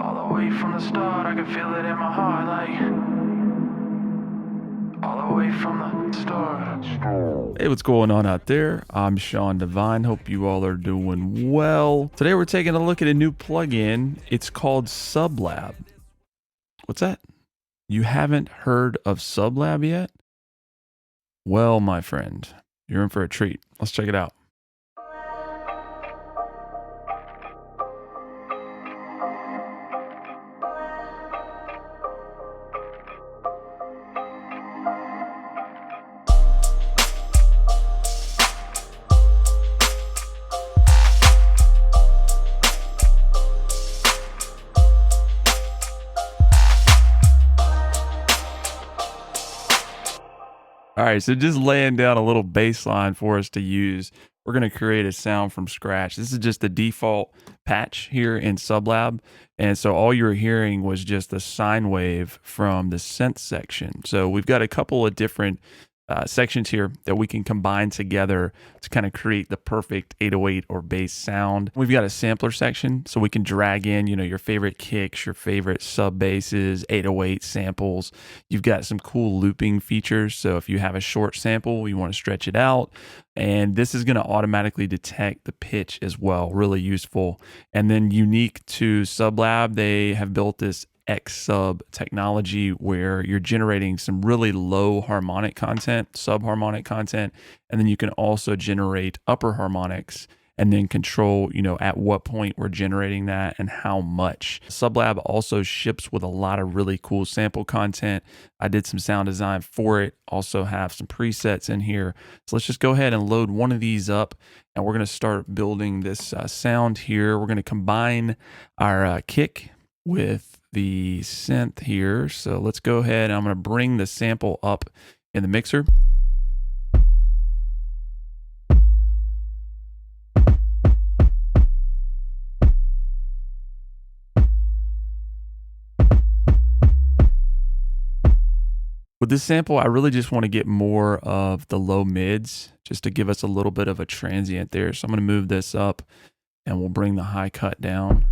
All the way from the start, I can feel it in my heart, like all the way from the start. Hey, what's going on out there? I'm Sean Devine. Hope you all are doing well. Today we're taking a look at a new plugin. It's called SubLab. What's that? You haven't heard of SubLab yet? Well, my friend, you're in for a treat. Let's check it out. All right, so just laying down a little bass line for us to use. We're going to create a sound from scratch. This is just the default patch here in SubLab. And so all you're hearing was just the sine wave from the synth section. So we've got a couple of different sections here that we can combine together to kind of create the perfect 808 or bass sound. We've got a sampler section, so we can drag in, your favorite kicks, your favorite sub basses, 808 samples. You've got some cool looping features. So if you have a short sample, you want to stretch it out. And this is going to automatically detect the pitch as well. Really useful. And then unique to SubLab, they have built this XSub technology where you're generating some really low harmonic content, subharmonic content, and then you can also generate upper harmonics and then control, at what point we're generating that and how much. SubLab also ships with a lot of really cool sample content. I did some sound design for it, also have some presets in here. So let's just go ahead and load one of these up and we're gonna start building this sound here. We're gonna combine our kick with the synth here. So let's go ahead. I'm going to bring the sample up in the mixer. With this sample, I really just want to get more of the low mids just to give us a little bit of a transient there. So I'm going to move this up and we'll bring the high cut down.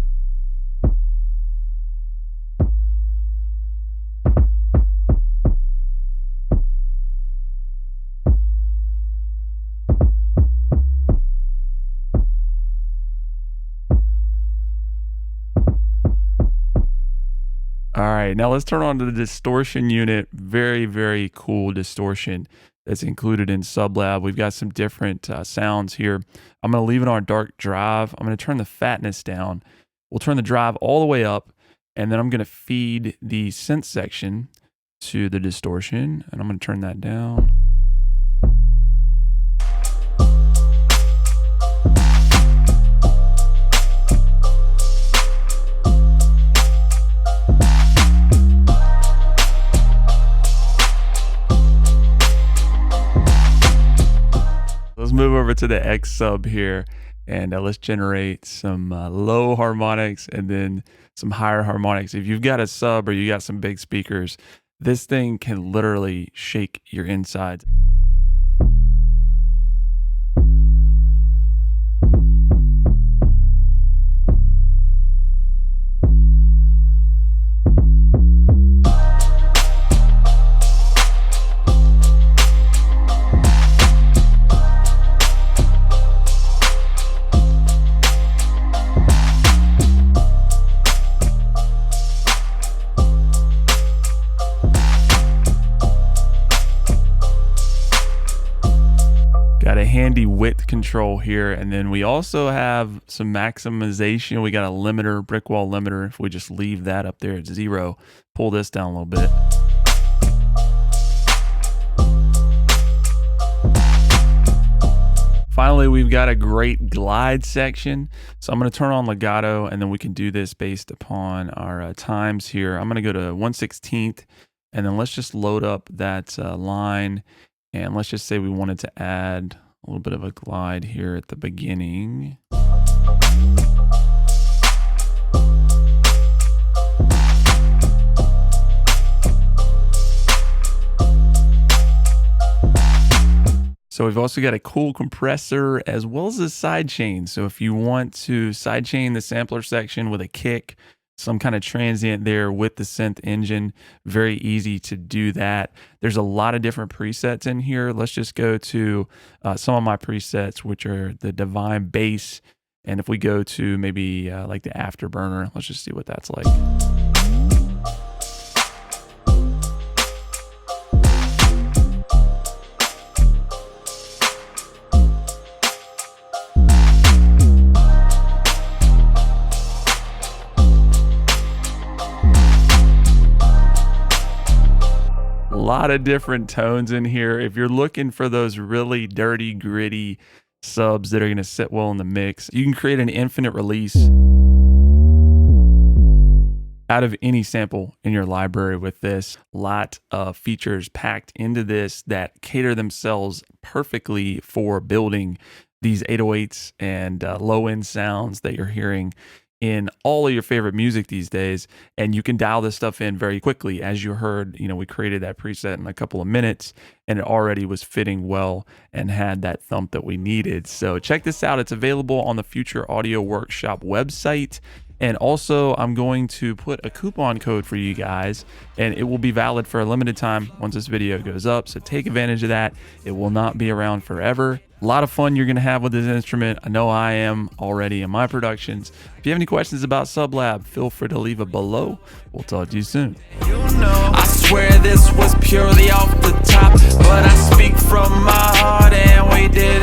All right, now let's turn on to the distortion unit. Very, very cool distortion that's included in SubLab. We've got some different sounds here. I'm going to leave it on dark drive. I'm going to turn the fatness down. We'll turn the drive all the way up, and then I'm going to feed the synth section to the distortion, and I'm going to turn that down. Let's move over to the XSub here and let's generate some low harmonics and then some higher harmonics. If you've got a sub or you got some big speakers, this thing can literally shake your insides. Got a handy width control here, and then we also have some maximization. We got a limiter, brick wall limiter. If we just leave that up there at 0, pull this down a little bit. Finally, we've got a great glide section. So I'm going to turn on legato, and then we can do this based upon our times here. I'm going to go to 1/16, and then let's just load up that line. And let's just say we wanted to add a little bit of a glide here at the beginning. So we've also got a cool compressor as well as a sidechain. So if you want to sidechain the sampler section with a kick, some kind of transient there with the synth engine. Very easy to do that. There's a lot of different presets in here. Let's just go to some of my presets, which are the Divine Bass. And if we go to maybe like the Afterburner, let's just see what that's like. A lot of different tones in here. If you're looking for those really dirty, gritty subs that are going to sit well in the mix, you can create an infinite release out of any sample in your library with this. A lot of features packed into this that cater themselves perfectly for building these 808s and low-end sounds that you're hearing in all of your favorite music these days. And you can dial this stuff in very quickly. As you heard, you know, we created that preset in a couple of minutes and it already was fitting well and had that thump that we needed. So check this out. It's available on the Future Audio Workshop website. And also, I'm going to put a coupon code for you guys, and it will be valid for a limited time once this video goes up. So take advantage of that. It will not be around forever. A lot of fun you're going to have with this instrument. I know I am already in my productions. If you have any questions about SubLab, feel free to leave it below. We'll talk to you soon. I swear this was purely off the top, but I speak from my heart and we did